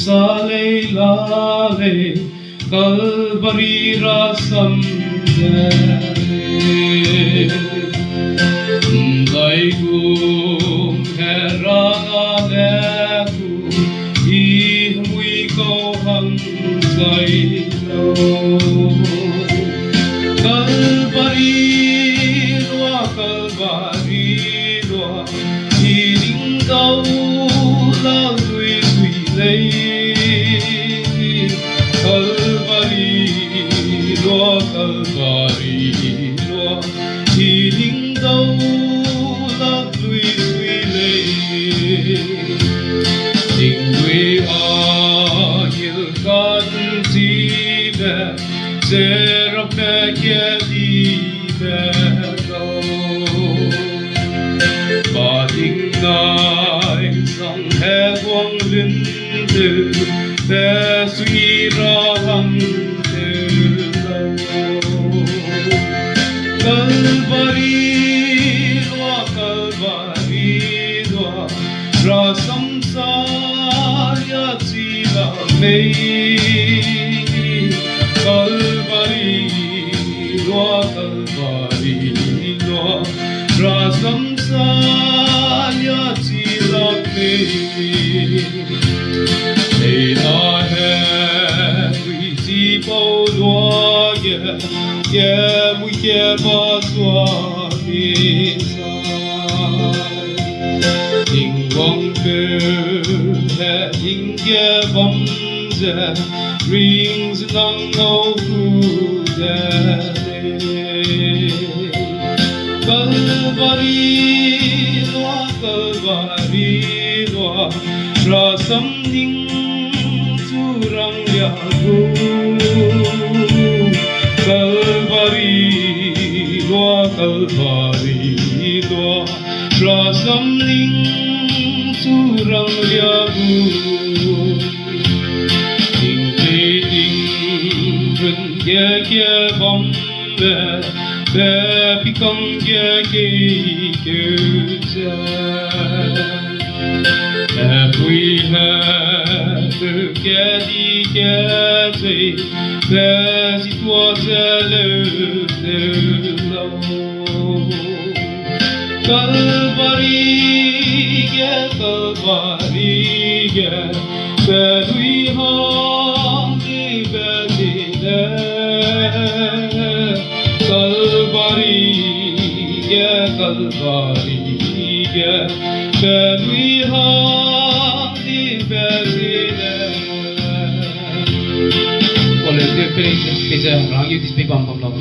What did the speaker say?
Sale lale Calvary rasam Lai gum herana neku I mui câu hằng dày lâu Calvary loa I đinh câu la lùi lùi lấy Calvary loa I đinh câu la lùi lùi lấy Tình người yêu con gì về sẽ ra về kia đi về đâu và tình ai rằng hè quang linh từ để suy ra hằng từ lâu Calvary loa ra sắm xa ya chỉ là mây Calvary loa ra sắm xa ya chỉ là mây để ta hè vì chỉ bao loa ye mui ye ba xóa đi tình vong cơ hè tình ye bom giờ rings nang ngâu phu giờ Calvary loa ra sam ding tu rang ya gu Calvary loa ra sam ding tu rang ya gu ding te ding run ye kia bom be pi công ye ke Every head get it, as it was a low Calvary, where we hung the Calvary, where we hung the Bây giờ hàng ráng yêu thì biết bằng lòng